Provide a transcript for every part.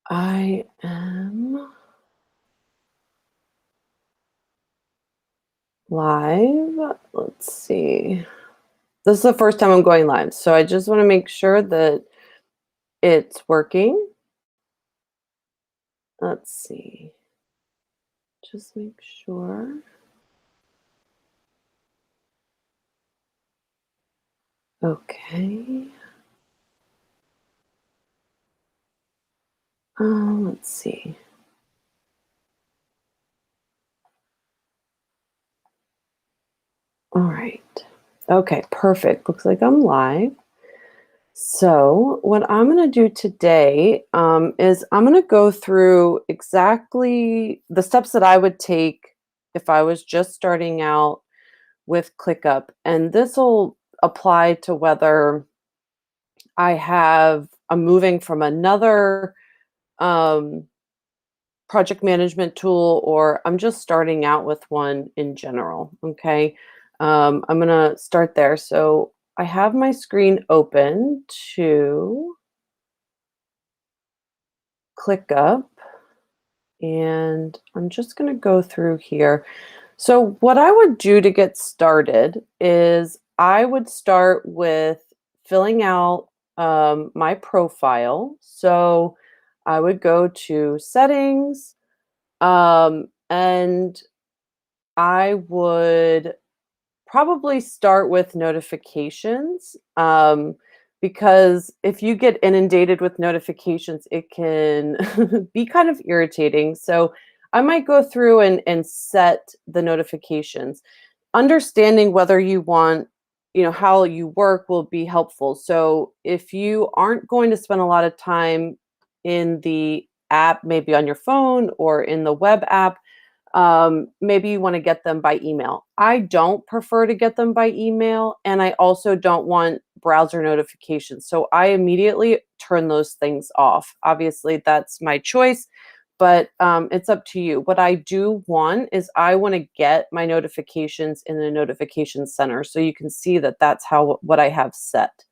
I am live. Let's see. This is the first time I'm going live, so I just want to make sure that it's working. Let's see. Just make sure. Okay. Let's see. All right. Okay, perfect. Looks like I'm live. So what I'm going to do today is I'm going to go through exactly the steps that I would take if I was just starting out with ClickUp. And this will apply to whether I'm moving from another um, project management tool or I'm just starting out with one in general. Okay. I'm going to start there. So I have my screen open to ClickUp, and I'm just going to go through here. So what I would do to get started is I would start with filling out my profile. So I would go to settings, and I would probably start with notifications, because if you get inundated with notifications, it can be kind of irritating. So I might go through and set the notifications. Understanding whether you want, how you work will be helpful. So if you aren't going to spend a lot of time in the app, maybe on your phone or in the web app, maybe you want to get them by email. I don't prefer to get them by email, and I also don't want browser notifications. So I immediately turn those things off. Obviously, that's my choice, but it's up to you. What I do want is I want to get my notifications in the notification center, so you can see that that's what I have set.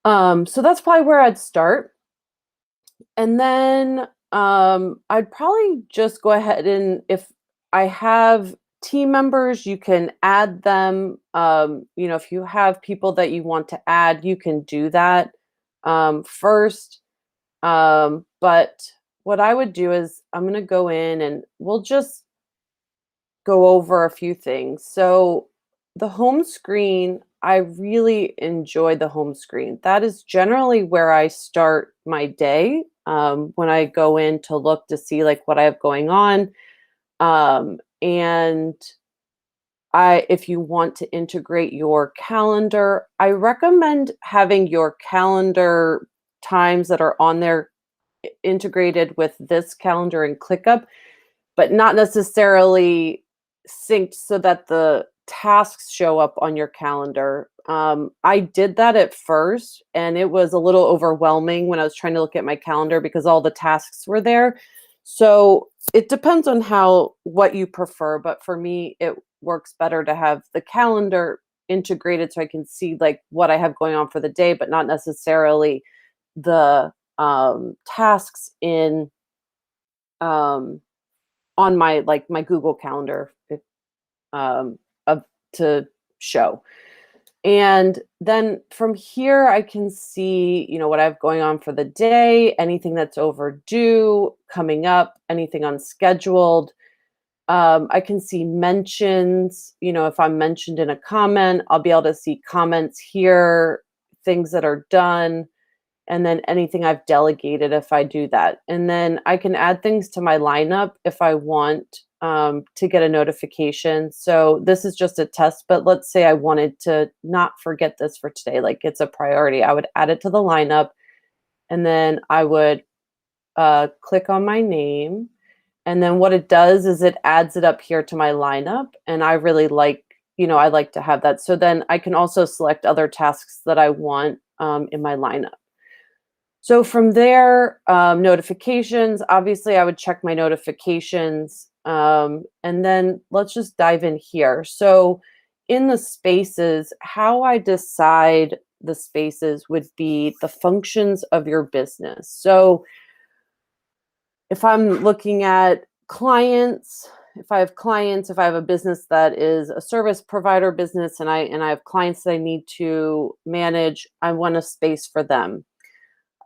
So that's probably where I'd start. And then I'd probably just go ahead and if I have team members, you can add them. If you have people that you want to add, you can do that first. But what I would do is I'm going to go in and we'll just go over a few things. So the home screen, I really enjoy the home screen. That is generally where I start my day, when I go in to look to see like what I have going on. And if you want to integrate your calendar, I recommend having your calendar times that are on there integrated with this calendar in ClickUp, but not necessarily synced so that the tasks show up on your calendar. I did that at first, and it was a little overwhelming when I was trying to look at my calendar because all the tasks were there. So it depends on what you prefer, but for me, it works better to have the calendar integrated so I can see like what I have going on for the day, but not necessarily the tasks in um, on my Google Calendar, um, of to show. And then from here, I can see, what I have going on for the day, anything that's overdue, coming up, anything unscheduled. I can see mentions, if I'm mentioned in a comment, I'll be able to see comments here, things that are done, and then anything I've delegated if I do that. And then I can add things to my lineup if I want to get a notification. So this is just a test, but let's say I wanted to not forget this for today, like it's a priority. I would add it to the lineup, and then I would click on my name. And then what it does is it adds it up here to my lineup. And I really I like to have that. So then I can also select other tasks that I want in my lineup. So from there, notifications, obviously I would check my notifications. And then let's just dive in here. So in the spaces, how I decide the spaces would be the functions of your business. So If I'm looking at clients, if I have clients, if I have a business that is a service provider business and I have clients that I need to manage, I want a space for them.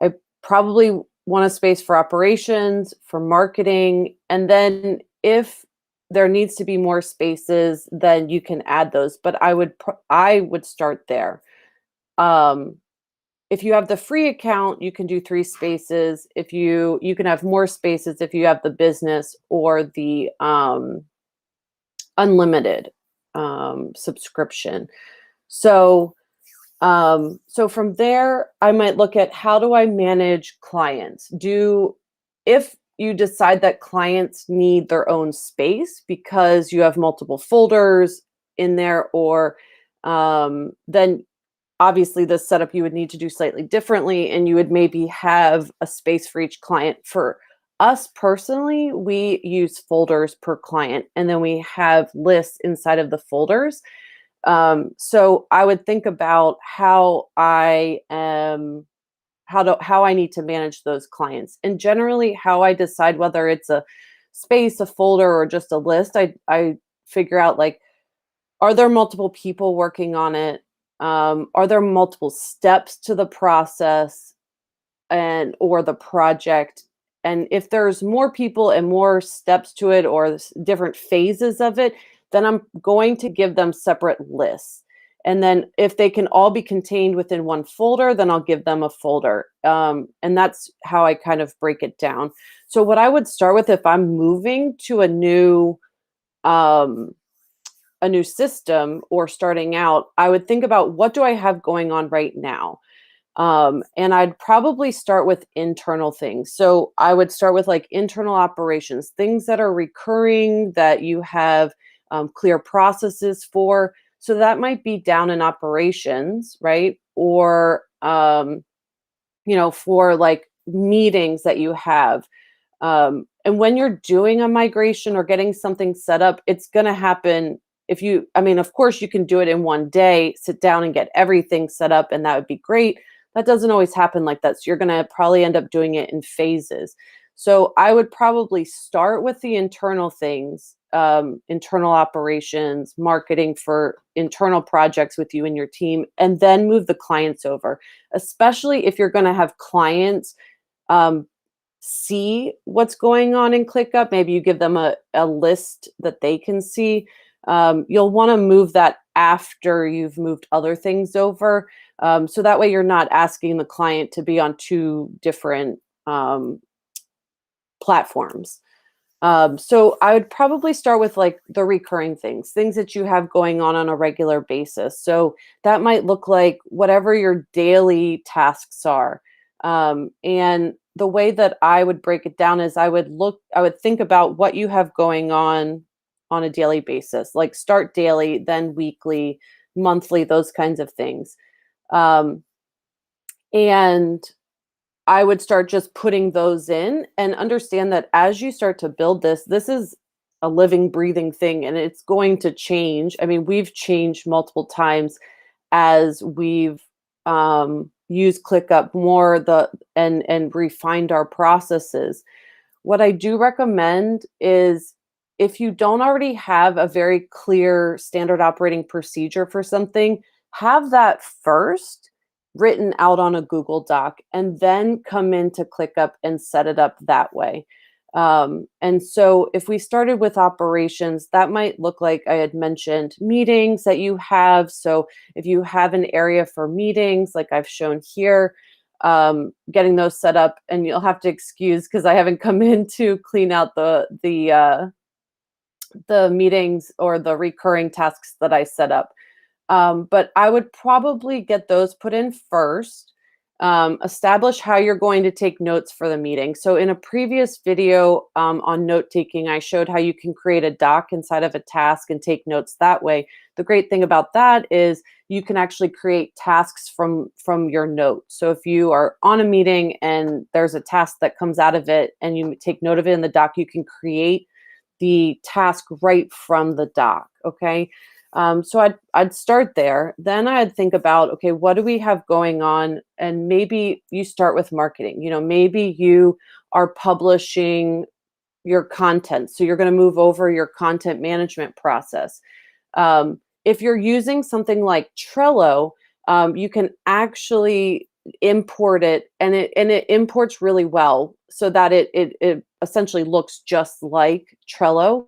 I probably want a space for operations, for marketing, and then if there needs to be more spaces, then you can add those. But I would start there. Um, if you have the free account, you can do 3 spaces. If you can have more spaces if you have the business or the unlimited subscription. So so from there, I might look at how do I manage clients? If you decide that clients need their own space because you have multiple folders in there, or then obviously the setup you would need to do slightly differently, and you would maybe have a space for each client. For us personally, we use folders per client, and then we have lists inside of the folders. So I would think about how I need to manage those clients. And generally how I decide whether it's a space, a folder, or just a list, I figure out, like, are there multiple people working on it? Are there multiple steps to the process and or the project? And if there's more people and more steps to it, or different phases of it, then I'm going to give them separate lists. And then if they can all be contained within one folder, then I'll give them a folder. And that's how I kind of break it down. So what I would start with, if I'm moving to um, a new system or starting out, I would think about, what do I have going on right now? And I'd probably start with internal things. So I would start with, like, internal operations, things that are recurring, that you have clear processes for. So that might be down in operations, right? Or, for, like, meetings that you have. And when you're doing a migration or getting something set up, it's going to happen. I mean, of course, you can do it in one day, sit down and get everything set up, and that would be great. That doesn't always happen like that. So you're going to probably end up doing it in phases. So I would probably start with the internal things, internal operations, marketing for internal projects with you and your team, and then move the clients over, especially if you're going to have clients um, see what's going on in ClickUp. Maybe you give them a list that they can see. You'll want to move that after you've moved other things over. So that way you're not asking the client to be on 2 different platforms. So I would probably start with, like, the recurring things that you have going on a regular basis. So that might look like whatever your daily tasks are. And the way that I would break it down is I would think about what you have going on a daily basis, like start daily, then weekly, monthly, those kinds of things. Um, and I would start just putting those in, and understand that as you start to build this is a living, breathing thing, and it's going to change. I mean, we've changed multiple times as we've used ClickUp more, and refined our processes. What I do recommend is, if you don't already have a very clear standard operating procedure for something, have that first written out on a Google Doc, and then come into ClickUp and set it up that way. And so if we started with operations, that might look like, I had mentioned, meetings that you have. So if you have an area for meetings, like I've shown here, getting those set up, and you'll have to excuse because I haven't come in to clean out the meetings or the recurring tasks that I set up. But I would probably get those put in first. Establish how you're going to take notes for the meeting. So in a previous video on note taking, I showed how you can create a doc inside of a task and take notes that way. The great thing about that is you can actually create tasks from your note. So if you are on a meeting and there's a task that comes out of it and you take note of it in the doc, you can create the task right from the doc. Okay. So I'd start there. Then I'd think about, okay, what do we have going on? And maybe you start with marketing. Maybe you are publishing your content, so you're going to move over your content management process. If you're using something like Trello, you can actually import it, and it imports really well, so that it essentially looks just like Trello.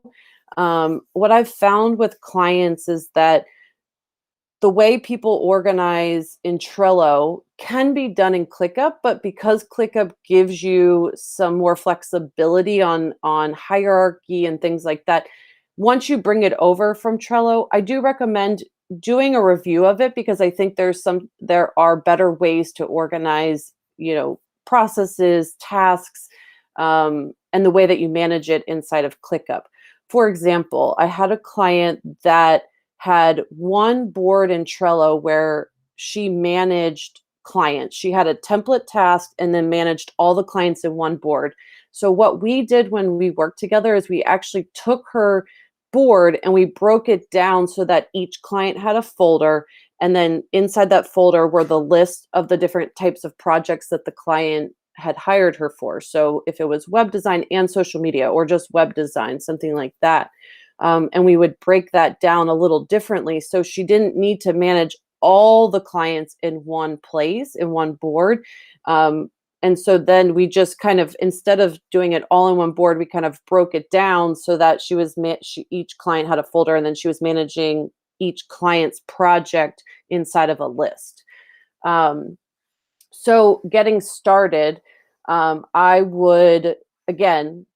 What I've found with clients is that the way people organize in Trello can be done in ClickUp, but because ClickUp gives you some more flexibility on hierarchy and things like that, once you bring it over from Trello, I do recommend doing a review of it, because I think there are better ways to organize, processes, tasks, and the way that you manage it inside of ClickUp. For example, I had a client that had one board in Trello where she managed clients. She had a template task and then managed all the clients in one board. So what we did when we worked together is we actually took her board and we broke it down so that each client had a folder, and then inside that folder were the list of the different types of projects that the client had hired her for. So if it was web design and social media, or just web design, something like that. And we would break that down a little differently, so she didn't need to manage all the clients in one place, in one board. And so then we just kind of, instead of doing it all in one board, we kind of broke it down so that each client had a folder, and then she was managing each client's project inside of a list. So getting started, I would, again,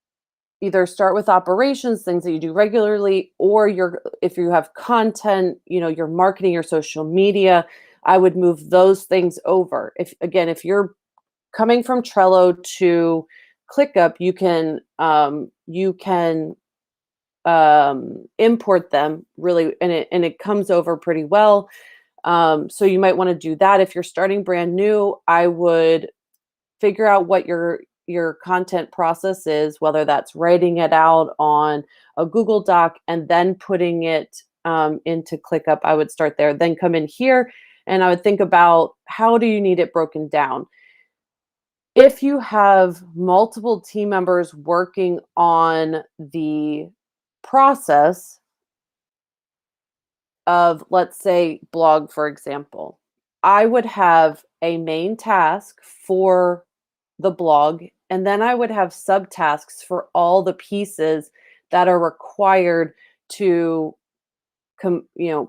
either start with operations, things that you do regularly, or if you have content, your marketing, your social media, I would move those things over. If you're coming from Trello to ClickUp, you can import them really, and it comes over pretty well. So you might want to do that. If you're starting brand new, I would figure out what your content process is, whether that's writing it out on a Google Doc and then putting it into ClickUp. I would start there, then come in here, and I would think about, how do you need it broken down? If you have multiple team members working on the process of, let's say, blog, for example, I would have a main task for the blog, and then I would have subtasks for all the pieces that are required to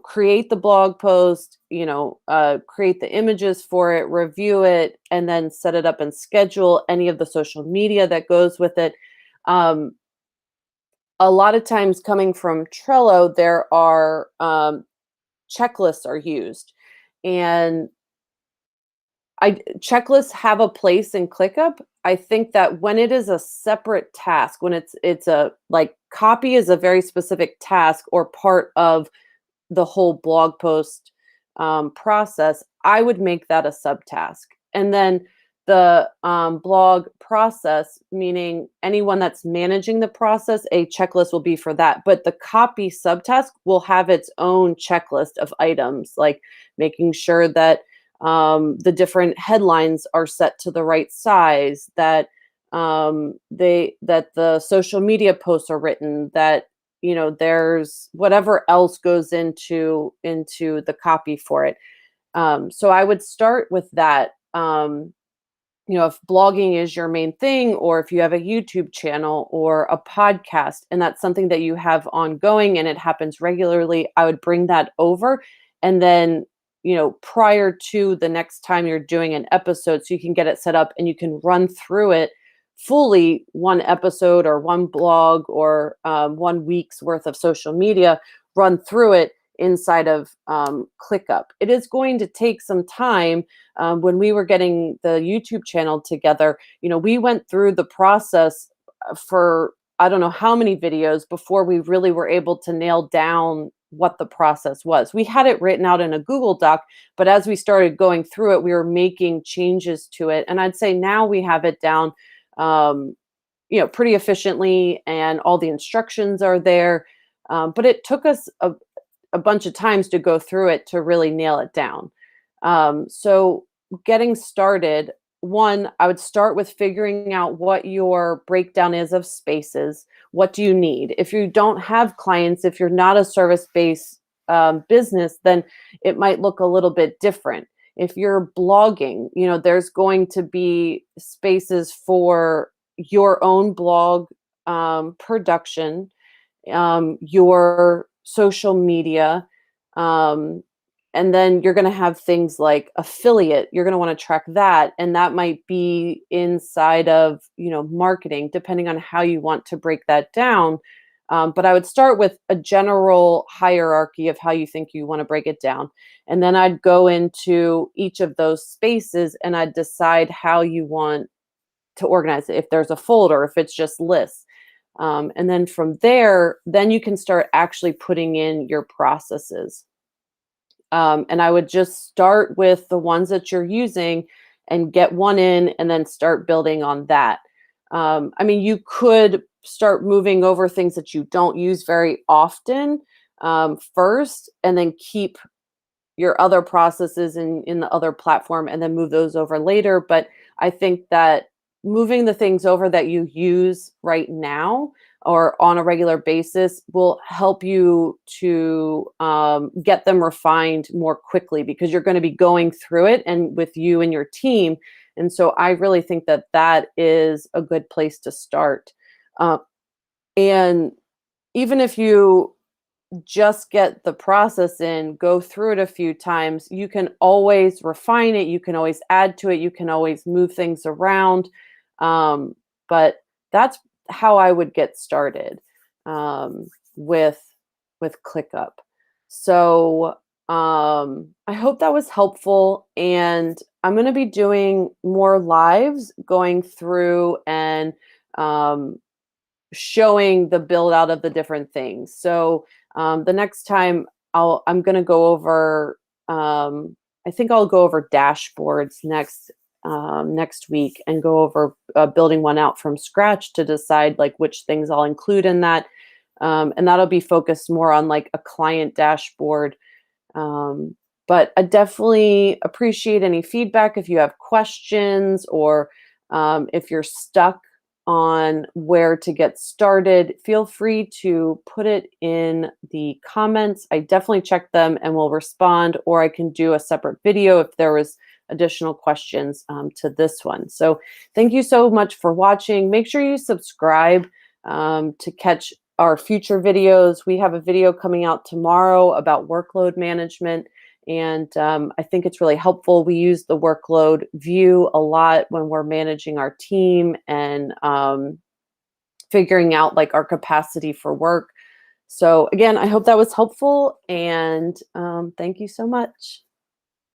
create the blog post, create the images for it, review it, and then set it up and schedule any of the social media that goes with it. Um, a lot of times, coming from Trello, there are checklists are used, and checklists have a place in ClickUp. I think that when it is a separate task, when it's a, like, copy is a very specific task or part of the whole blog post process, I would make that a subtask. And then the blog process, meaning anyone that's managing the process, a checklist will be for that. But the copy subtask will have its own checklist of items, like making sure that the different headlines are set to the right size, that that the social media posts are written, that there's whatever else goes into the copy for it. So I would start with that. If blogging is your main thing, or if you have a YouTube channel or a podcast, and that's something that you have ongoing and it happens regularly, I would bring that over. And then, prior to the next time you're doing an episode, so you can get it set up and you can run through it fully, one episode or one blog or 1 week's worth of social media, run through it inside of ClickUp. It is going to take some time. When we were getting the YouTube channel together, we went through the process for, I don't know how many videos before we really were able to nail down what the process was. We had it written out in a Google Doc, but as we started going through it, we were making changes to it. And I'd say now we have it down, pretty efficiently, and all the instructions are there. But it took us a bunch of times to go through it to really nail it down. So getting started, one, I would start with figuring out what your breakdown is of spaces. What do you need? If you don't have clients, if you're not a service-based business, then it might look a little bit different. If you're blogging, there's going to be spaces for your own blog production, your social media, um, and then you're going to have things like affiliate. You're going to want to track that, and that might be inside of marketing, depending on how you want to break that down. But I would start with a general hierarchy of how you think you want to break it down, and then I'd go into each of those spaces and I'd decide how you want to organize it. If there's a folder, if it's just lists. And then from there, then you can start actually putting in your processes. And I would just start with the ones that you're using and get one in and then start building on that. I mean, you could start moving over things that you don't use very often first, and then keep your other processes in the other platform and then move those over later. But I think that moving the things over that you use right now or on a regular basis will help you to get them refined more quickly, because you're going to be going through it and with you and your team. And so I really think that that is a good place to start. Uh, and even if you just get the process in, go through it a few times, you can always refine it, you can always add to it, you can always move things around. But that's how I would get started um, with ClickUp. So I hope that was helpful, and I'm going to be doing more lives going through and um, showing the build out of the different things. So the next time I'm going to go over, I think I'll go over dashboards next week and go over building one out from scratch to decide like which things I'll include in that. And that'll be focused more on like a client dashboard. Um, but I definitely appreciate any feedback if you have questions, or if you're stuck on where to get started. Feel free to put it in the comments. I definitely check them and will respond, or I can do a separate video if there was additional questions to this one. So thank you so much for watching. Make sure you subscribe to catch our future videos. We have a video coming out tomorrow about workload management, and I think it's really helpful. We use the workload view a lot when we're managing our team and figuring out like our capacity for work. So again, I hope that was helpful, and thank you so much.